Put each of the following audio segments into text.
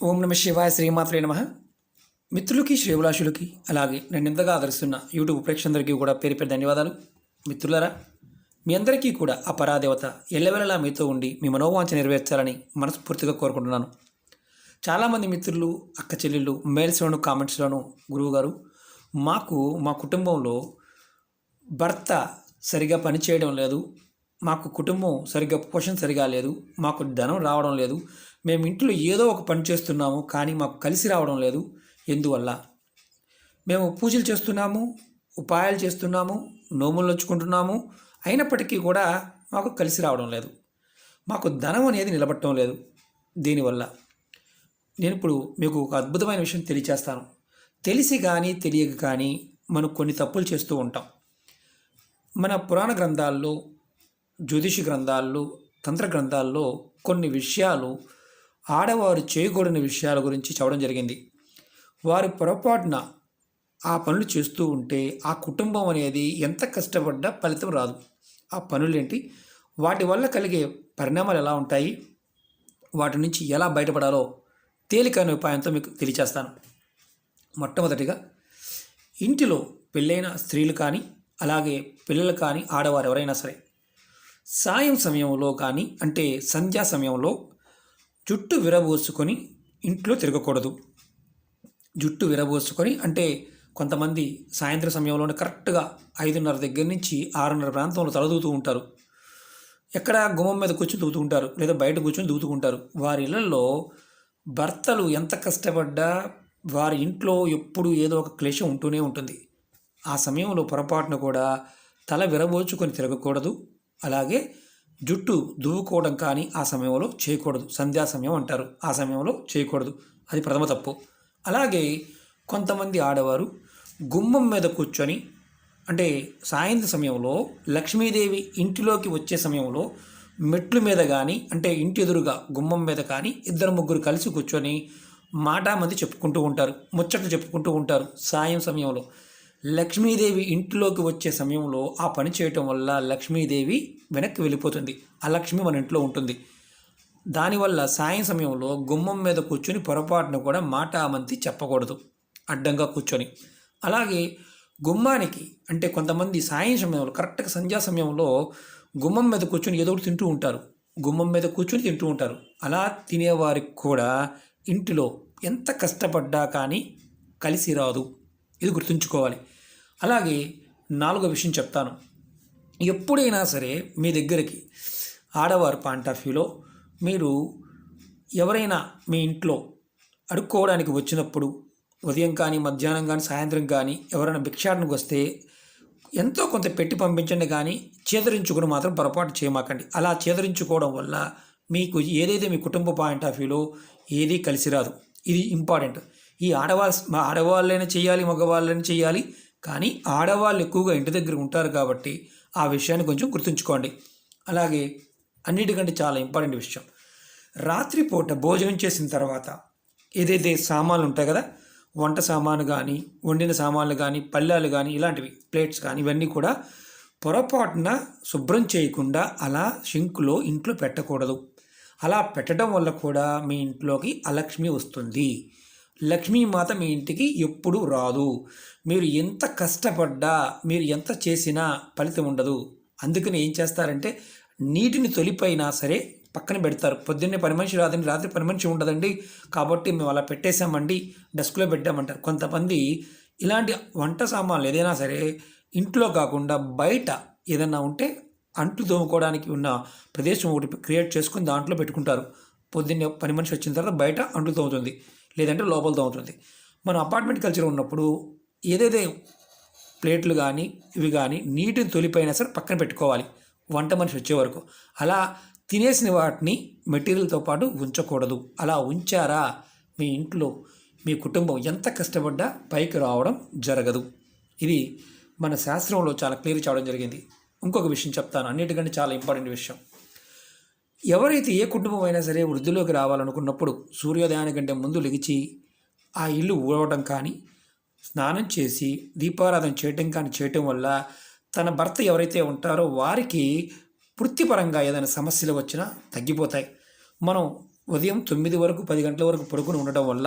ఓం నమ శివాయ శ్రీమాత్రే నమ. మిత్రులకి శ్రేభిలాషులకి అలాగే నన్ను ఇంతగా ఆదరిస్తున్న యూట్యూబ్ ప్రేక్షకులందరికీ కూడా పేరు పేరు ధన్యవాదాలు. మిత్రులారా, మీ అందరికీ కూడా ఆ పరాదేవత ఎల్లవెల్లలా మీతో ఉండి మీ మనోవాంఛ నెరవేర్చాలని మనస్ఫూర్తిగా కోరుకుంటున్నాను. చాలామంది మిత్రులు, అక్క చెల్లెళ్ళు మెయిల్స్లోను కామెంట్స్లోను, గురువుగారు మాకు మా కుటుంబంలో భర్త సరిగా పనిచేయడం లేదు, మాకు కుటుంబం సరిగ్గా పోషణ సరిగా లేదు, మాకు ధనం రావడం లేదు, మేము ఇంట్లో ఏదో ఒక పని చేస్తున్నాము కానీ మాకు కలిసి రావడం లేదు. ఎందువల్ల? మేము పూజలు చేస్తున్నాము, ఉపాయాలు చేస్తున్నాము, నోములు నొచ్చుకుంటున్నాము, అయినప్పటికీ కూడా మాకు కలిసి రావడం లేదు, మాకు ధనం అనేది నిలబడటం లేదు. దీనివల్ల నేను ఇప్పుడు మీకు ఒక అద్భుతమైన విషయం తెలియచేస్తాను. తెలిసి కానీ తెలియక కానీ మనం కొన్ని తప్పులు చేస్తూ ఉంటాం. మన పురాణ గ్రంథాల్లో, జ్యోతిష గ్రంథాల్లో, తంత్ర గ్రంథాల్లో కొన్ని విషయాలు ఆడవారు చేయకూడని విషయాల గురించి చెప్పడం జరిగింది. వారి పొరపాటున ఆ పనులు చేస్తూ ఉంటే ఆ కుటుంబం అనేది ఎంత కష్టపడ్డా ఫలితం రాదు. ఆ పనులేంటి, వాటి వల్ల కలిగే పరిణామాలు ఎలా ఉంటాయి, వాటి నుంచి ఎలా బయటపడాలో తేలికైన ఉపాయంతో మీకు తెలియచేస్తాను. మొట్టమొదటిగా, ఇంటిలో పెళ్ళైన స్త్రీలు కానీ అలాగే పిల్లలు కానీ ఆడవారు ఎవరైనా సరే సాయం సమయంలో కానీ అంటే సంధ్యా సమయంలో జుట్టు విరబోసుకొని ఇంట్లో తిరగకూడదు. జుట్టు విరబోసుకొని అంటే కొంతమంది సాయంత్రం సమయంలోనే కరెక్ట్గా 5:30 దగ్గర నుంచి 6:30 ప్రాంతంలో తలదూతూ ఉంటారు. ఎక్కడ గుమ్మం మీద కూర్చొని దూతూ ఉంటారు, లేదా బయట కూర్చొని దూతూ ఉంటారు. వారి ఇళ్లలో భర్తలు ఎంత కష్టపడ్డా వారి ఇంట్లో ఎప్పుడు ఏదో ఒక క్లేశం ఉంటూనే ఉంటుంది. ఆ సమయంలో పొరపాటున కూడా తల విరబోచుకొని తిరగకూడదు. అలాగే జుట్టు దువ్వుకోవడం కానీ ఆ సమయంలో చేయకూడదు. సంధ్యా సమయం అంటారు, ఆ సమయంలో చేయకూడదు. అది ప్రథమ తప్పు. అలాగే కొంతమంది ఆడవారు గుమ్మం మీద కూర్చొని అంటే సాయంత్రం సమయంలో లక్ష్మీదేవి ఇంటిలోకి వచ్చే సమయంలో మెట్ల మీద కానీ అంటే ఇంటి ఎదురుగా గుమ్మం మీద కానీ ఇద్దరు ముగ్గురు కలిసి కూర్చొని మాటామంది చెప్పుకుంటూ ఉంటారు, ముచ్చట్లు చెప్పుకుంటూ ఉంటారు. సాయం సమయంలో లక్ష్మీదేవి ఇంట్లోకి వచ్చే సమయంలో ఆ పని చేయటం వల్ల లక్ష్మీదేవి వెనక్కి వెళ్ళిపోతుంది, ఆ లక్ష్మి మన ఇంట్లో ఉంటుంది. దానివల్ల సాయం సమయంలో గుమ్మం మీద కూర్చొని పొరపాటును కూడా మాటామంతి చెప్పకూడదు, అడ్డంగా కూర్చొని. అలాగే గుమ్మానికి అంటే కొంతమంది సాయం సమయంలో కరెక్ట్గా సంధ్యా సమయంలో గుమ్మం మీద కూర్చొని ఏదో ఒకటి తింటూ ఉంటారు, గుమ్మం మీద కూర్చొని తింటూ ఉంటారు. అలా తినేవారికి కూడా ఇంటిలో ఎంత కష్టపడ్డా కానీ కలిసి రాదు. ఇది గుర్తుంచుకోవాలి. అలాగే 4వ విషయం చెప్తాను. ఎప్పుడైనా సరే మీ దగ్గరికి ఆడవారు పాయింట్ ఆఫ్ వ్యూలో మీరు ఎవరైనా మీ ఇంట్లో అడుక్కోవడానికి వచ్చినప్పుడు ఉదయం కానీ మధ్యాహ్నం కానీ సాయంత్రం కానీ ఎవరైనా భిక్షాటనకు వస్తే ఎంతో కొంత పెట్టి పంపించండి, కానీ చేదరించుకుని మాత్రం పొరపాటు చేయమాకండి. అలా చేదరించుకోవడం వల్ల మీకు ఏదైతే మీ కుటుంబ పాయింట్ ఆఫ్ వ్యూలో ఏదీ కలిసి రాదు. ఇది ఇంపార్టెంట్. ఈ ఆడవాళ్ళైనా చేయాలి, మగవాళ్ళైనా చేయాలి, కానీ ఆడవాళ్ళు ఎక్కువగా ఇంటి దగ్గర ఉంటారు కాబట్టి ఆ విషయాన్ని కొంచెం గుర్తుంచుకోండి. అలాగే అన్నిటికంటే చాలా ఇంపార్టెంట్ విషయం, రాత్రిపూట భోజనం చేసిన తర్వాత ఏదైతే సామాన్లు ఉంటాయి కదా, వంట సామాను కానీ వండిన సామాన్లు కానీ పళ్ళాలు కానీ ఇలాంటివి ప్లేట్స్ కానీ ఇవన్నీ కూడా పొరపాటున శుభ్రం చేయకుండా అలా షింకులో ఇంట్లో పెట్టకూడదు. అలా పెట్టడం వల్ల కూడా మీ ఇంట్లోకి అలక్ష్మి వస్తుంది. లక్ష్మీమాత మీ ఇంటికి ఎప్పుడు రాదు. మీరు ఎంత కష్టపడ్డా, మీరు ఎంత చేసినా ఫలితం ఉండదు. అందుకని ఏం చేస్తారంటే నీటిని తొలిపైనా సరే పక్కన పెడతారు. పొద్దున్నే పని మనిషి రాదండి, రాత్రి పని మనిషి ఉండదండి, కాబట్టి మేము అలా పెట్టేశామండి, డస్క్లో పెట్టామంటారు. కొంతమంది ఇలాంటి వంట సామాన్లు ఏదైనా సరే ఇంట్లో కాకుండా బయట ఏదైనా ఉంటే అంట్లు తోముకోవడానికి ఉన్న ప్రదేశం ఒకటి క్రియేట్ చేసుకుని దాంట్లో పెట్టుకుంటారు. పొద్దున్నే పని మనిషి వచ్చిన తర్వాత బయట అంట్లు తోముతుంది, లేదంటే లోపలతో అవుతుంది. మన అపార్ట్మెంట్ కల్చర్ ఉన్నప్పుడు ఏదైతే ప్లేట్లు కానీ ఇవి కానీ నీటిని తొలిపోయినా సరే పక్కన పెట్టుకోవాలి వంట మనిషి వచ్చే వరకు. అలా తినేసిన వాటిని మెటీరియల్తో పాటు ఉంచకూడదు. అలా ఉంచారా మీ ఇంట్లో మీ కుటుంబం ఎంత కష్టపడ్డా పైకి రావడం జరగదు. ఇది మన శాస్త్రంలో చాలా క్లియర్ చేయడం జరిగింది. ఇంకొక విషయం చెప్తాను, అన్నిటికంటే చాలా ఇంపార్టెంట్ విషయం. ఎవరైతే ఏ కుటుంబం అయినా సరే వృద్ధిలోకి రావాలనుకున్నప్పుడు సూర్యోదయానికంటే ముందు లెగిచి ఆ ఇల్లు ఊడవడం కానీ, స్నానం చేసి దీపారాధన చేయటం కానీ చేయటం వల్ల తన భర్త ఎవరైతే ఉంటారో వారికి వృత్తిపరంగా ఏదైనా సమస్యలు వచ్చినా తగ్గిపోతాయి. మనం ఉదయం 9 వరకు 10 గంటల వరకు పడుకుని ఉండటం వల్ల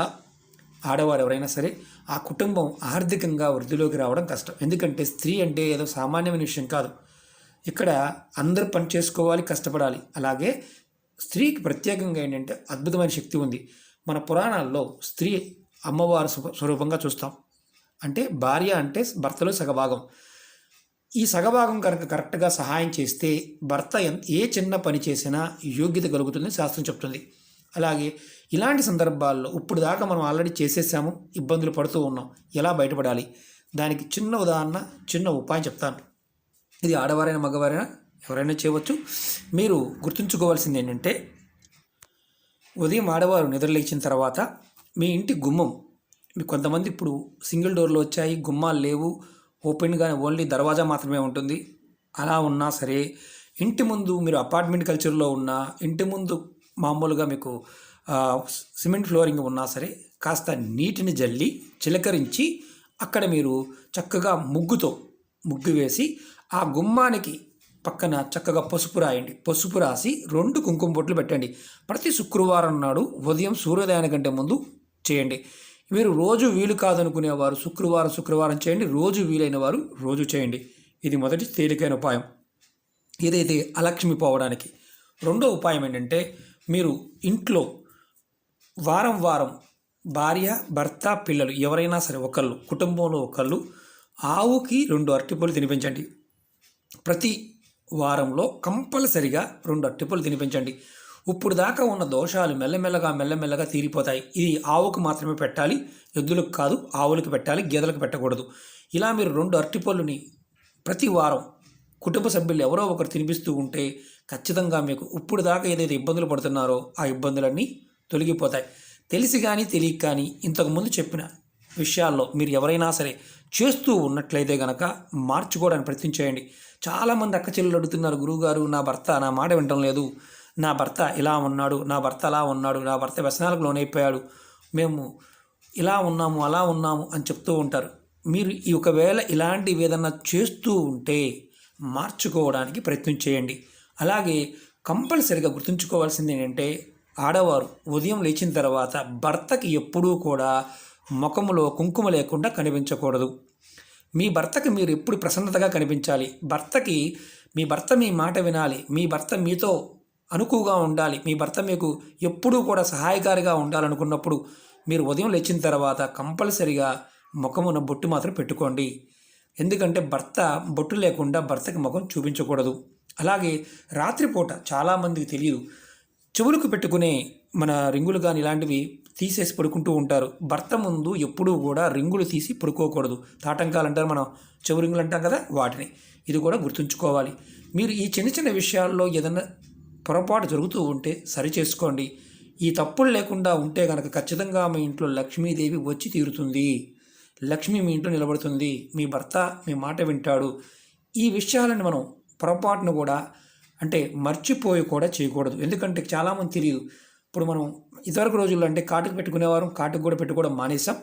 ఆడవారు ఎవరైనా సరే ఆ కుటుంబం ఆర్థికంగా వృద్ధిలోకి రావడం కష్టం. ఎందుకంటే స్త్రీ అంటే ఏదో సామాన్యమైన విషయం కాదు. ఇక్కడ అందరూ పని చేసుకోవాలి, కష్టపడాలి. అలాగే స్త్రీకి ప్రత్యేకంగా ఏంటంటే అద్భుతమైన శక్తి ఉంది. మన పురాణాల్లో స్త్రీ అమ్మవారు స్వరూపంగా చూస్తాం. అంటే భార్య అంటే భర్తలో సగభాగం. ఈ సగభాగం కనుక కరెక్ట్గా సహాయం చేస్తే భర్త ఏ చిన్న పని చేసినా యోగ్యత కలుగుతుందని శాస్త్రం చెప్తుంది. అలాగే ఇలాంటి సందర్భాల్లో ఇప్పుడు దాకా మనం ఆల్రెడీ చేసేసాము, ఇబ్బందులు పడుతూ ఉన్నాం, ఎలా బయటపడాలి? దానికి చిన్న ఉదాహరణ, చిన్న ఉపాయం చెప్తాను. ఇది ఆడవారైనా మగవారైనా ఎవరైనా చేయవచ్చు. మీరు గుర్తుంచుకోవాల్సింది ఏంటంటే, ఉదయం ఆడవారు నిద్రలేచిన తర్వాత మీ ఇంటి గుమ్మం, కొంతమంది ఇప్పుడు సింగిల్ డోర్లు వచ్చాయి, గుమ్మాలు లేవు, ఓపెన్గా ఓన్లీ దర్వాజా మాత్రమే ఉంటుంది. అలా ఉన్నా సరే ఇంటి ముందు మీరు అపార్ట్మెంట్ కల్చర్లో ఉన్న ఇంటి ముందు మామూలుగా మీకు సిమెంట్ ఫ్లోరింగ్ ఉన్నా సరే కాస్త నీటిని జల్లి చిలకరించి అక్కడ మీరు చక్కగా ముగ్గు వేసి ఆ గుమ్మానికి పక్కన చక్కగా పసుపు రాయండి. పసుపు రాసి 2 కుంకుమ బొట్లు పెట్టండి. ప్రతి శుక్రవారం నాడు ఉదయం సూర్యోదయానికంటే ముందు చేయండి. మీరు రోజు వీలు కాదనుకునేవారు శుక్రవారం చేయండి, రోజు వీలైన వారు రోజు చేయండి. ఇది మొదటి తేలికైన ఉపాయం, ఏదైతే అలక్ష్మి పోవడానికి. రెండో ఉపాయం ఏంటంటే, మీరు ఇంట్లో వారం భార్య, భర్త, పిల్లలు ఎవరైనా సరే ఒకళ్ళు, కుటుంబంలో ఒకళ్ళు ఆవుకి 2 అరటిపళ్ళు తినిపించండి. ప్రతి వారంలో కంపల్సరిగా 2 అరటిపళ్ళు తినిపించండి. ఇప్పుడు దాకా ఉన్న దోషాలు మెల్లమెల్లగా తీరిపోతాయి. ఇది ఆవుకు మాత్రమే పెట్టాలి, ఎద్దులకు కాదు. ఆవులకు పెట్టాలి, గేదెలకు పెట్టకూడదు. ఇలా మీరు 2 అరటిపళ్ళుని ప్రతి వారం కుటుంబ సభ్యులు ఎవరో ఒకరు తినిపిస్తూ ఉంటే ఖచ్చితంగా మీకు ఇప్పుడు దాకా ఏదైతే ఇబ్బందులు పడుతున్నారో ఆ ఇబ్బందులన్నీ తొలగిపోతాయి. తెలిసి కానీ తెలియక కానీ ఇంతకుముందు చెప్పిన విషయాల్లో మీరు ఎవరైనా సరే చేస్తూ ఉన్నట్లయితే కనుక మార్చుకోవడానికి ప్రయత్నం చేయండి. చాలామంది అక్క చెల్లెలు అడుగుతున్నారు, గురువుగారు నా భర్త నా మాట వినటం లేదు, నా భర్త ఇలా ఉన్నాడు, నా భర్త అలా ఉన్నాడు, నా భర్త వ్యసనాలకు లోనైపోయాడు, మేము ఇలా ఉన్నాము అలా ఉన్నాము అని చెప్తూ ఉంటారు. మీరు ఒకవేళ ఇలాంటివి ఏదన్నా చేస్తూ ఉంటే మార్చుకోవడానికి ప్రయత్నం చేయండి. అలాగే కంపల్సరిగా గుర్తుంచుకోవాల్సింది ఏంటంటే, ఆడవారు ఉదయం లేచిన తర్వాత భర్తకి ఎప్పుడూ కూడా ముఖంలో కుంకుమ లేకుండా కనిపించకూడదు. మీ భర్తకి మీరు ఎప్పుడు ప్రసన్నతగా కనిపించాలి. మీ భర్త మీ మాట వినాలి, మీ భర్త మీతో అనుకువగా ఉండాలి, మీ భర్త మీకు ఎప్పుడూ కూడా సహాయకారిగా ఉండాలనుకున్నప్పుడు మీరు ఉదయం లేచిన తర్వాత కంపల్సరిగా ముఖమున బొట్టు మాత్రం పెట్టుకోండి. ఎందుకంటే భర్త బొట్టు లేకుండా భర్తకి ముఖం చూపించకూడదు. అలాగే రాత్రిపూట చాలామందికి తెలియదు, చెవులకు పెట్టుకునే మన రింగులు కానీ ఇలాంటివి తీసేసి పడుకుంటూ ఉంటారు. భర్త ముందు ఎప్పుడూ కూడా రింగులు తీసి పడుకోకూడదు. తాటంకాలు అంటారు, మనం చెవు రింగులు అంటాం కదా, వాటిని. ఇది కూడా గుర్తుంచుకోవాలి. మీరు ఈ చిన్న విషయాల్లో ఏదైనా పొరపాటు జరుగుతూ ఉంటే సరి చేసుకోండి. ఈ తప్పులు లేకుండా ఉంటే కనుక ఖచ్చితంగా మీ ఇంట్లో లక్ష్మీదేవి వచ్చి తీరుతుంది. లక్ష్మి మీ ఇంట్లో నిలబడుతుంది. మీ భర్త మీ మాట వింటాడు. ఈ విషయాలను మనం పొరపాటును కూడా అంటే మర్చిపోయి కూడా చేయకూడదు. ఎందుకంటే చాలామంది తెలియదు. ఇప్పుడు మనం ఇదివరకు రోజుల్లో అంటే కాటుకు పెట్టుకునేవారు, కాటుకు కూడా పెట్టుకోవడం మానేసాం.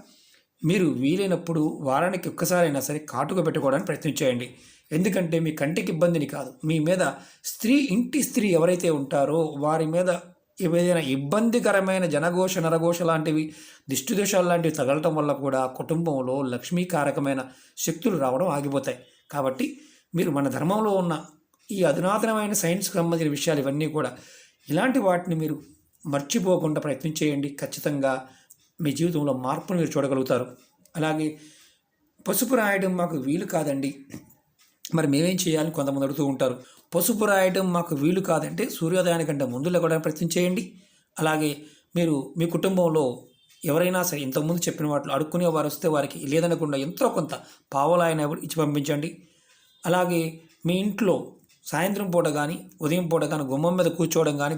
మీరు వీలైనప్పుడు వారానికి ఒక్కసారైనా సరే కాటుక పెట్టుకోవడానికి ప్రయత్నం చేయండి. ఎందుకంటే మీ కంటికి ఇబ్బందిని కాదు, మీ మీద ఇంటి స్త్రీ ఎవరైతే ఉంటారో వారి మీద ఏదైనా ఇబ్బందికరమైన జనఘోష నరఘోష లాంటివి, దిష్టిదోషాలు లాంటివి తగలటం వల్ల కూడా కుటుంబంలో లక్ష్మీకారకమైన శక్తులు రావడం ఆగిపోతాయి. కాబట్టి మీరు మన ధర్మంలో ఉన్న ఈ అధునాతనమైన సైన్స్కి సంబంధించిన విషయాలు ఇవన్నీ కూడా, ఇలాంటి వాటిని మీరు మర్చిపోకుండా ప్రయత్నం చేయండి. ఖచ్చితంగా మీ జీవితంలో మార్పును మీరు చూడగలుగుతారు. అలాగే పసుపు రాయడం మాకు వీలు కాదండి, మరి మేమేం చేయాలని కొంతమంది అడుగుతూ ఉంటారు. పసుపు రాయడం మాకు వీలు కాదంటే సూర్యోదయానికంటే ముందు లేకుండా ప్రయత్నం చేయండి. అలాగే మీరు మీ కుటుంబంలో ఎవరైనా సరే ఇంతకుముందు చెప్పిన వాటిలో అడుక్కునే వారు వస్తే వారికి లేదనకుండా ఎంతో కొంత పావలాయన ఇచ్చి పంపించండి. అలాగే మీ ఇంట్లో సాయంత్రం పూట కానీ ఉదయం పూట కానీ గుమ్మం మీద కూర్చోవడం కానీ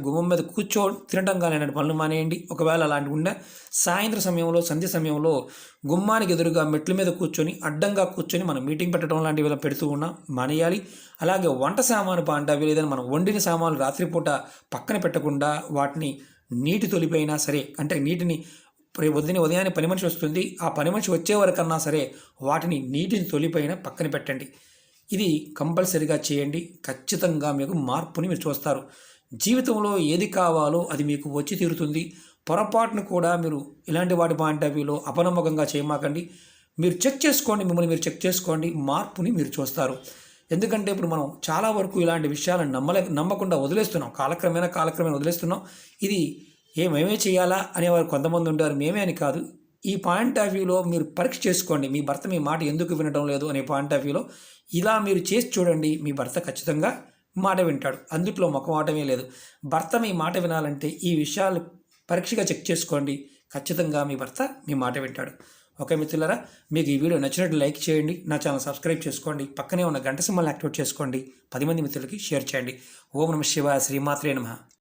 తినడం కానీ అలాంటి పనులు మానేయండి. ఒకవేళ అలాంటివి ఉండే సాయంత్రం సమయంలో సంధ్య సమయంలో గుమ్మానికి ఎదురుగా మెట్ల మీద కూర్చొని అడ్డంగా కూర్చొని మనం మీటింగ్ పెట్టడం లాంటివి ఇలా పెడుతూ ఉన్నాం, మానేయాలి. అలాగే వంట సామాను పాంటవి లేదని మనం వండిన సామాన్లు రాత్రిపూట పక్కన పెట్టకుండా వాటిని నీటి తొలిపోయినా సరే, అంటే నీటిని ఉదయాన్నే పని మనిషి వస్తుంది, ఆ పని మనిషి వచ్చే వరకన్నా సరే వాటిని నీటిని తొలిపోయినా పక్కన పెట్టండి. ఇది కంపల్సరీగా చేయండి. ఖచ్చితంగా మీకు మార్పుని మీరు చూస్తారు. జీవితంలో ఏది కావాలో అది మీకు వచ్చి తీరుతుంది. పొరపాటును కూడా మీరు ఇలాంటి వాటి పాయింట్ ఆఫ్ వ్యూలో అపనమ్మకంగా చేయమాకండి. మీరు చెక్ చేసుకోండి, మిమ్మల్ని మీరు చెక్ చేసుకోండి, మార్పుని మీరు చూస్తారు. ఎందుకంటే ఇప్పుడు మనం చాలా వరకు ఇలాంటి విషయాలను నమ్మకుండా వదిలేస్తున్నాం, కాలక్రమేణా వదిలేస్తున్నాం. ఇది మేమే చేయాలా అనేవారు కొంతమంది ఉంటారు, మేమే అని కాదు. ఈ పాయింట్ ఆఫ్ వ్యూలో మీరు పరీక్ష చేసుకోండి, మీ భర్త మీ మాట ఎందుకు వినడం లేదు అనే పాయింట్ ఆఫ్ వ్యూలో ఇలా మీరు చేసి చూడండి. మీ భర్త ఖచ్చితంగా మాట వింటాడు, అందుట్లో మొఖమాటమే లేదు. భర్త మీ మాట వినాలంటే ఈ విషయాలు పరీక్షగా చెక్ చేసుకోండి, ఖచ్చితంగా మీ భర్త మీ మాట వింటాడు. ఓకే మిత్రులారా, మీకు ఈ వీడియో నచ్చినట్టు లైక్ చేయండి, నా ఛానల్ సబ్స్క్రైబ్ చేసుకోండి, పక్కనే ఉన్న గంట సింబల్ని యాక్టివేట్ చేసుకోండి, 10 మంది మిత్రులకి షేర్ చేయండి. ఓం నమః శివాయ, శ్రీమాత్రే నమః.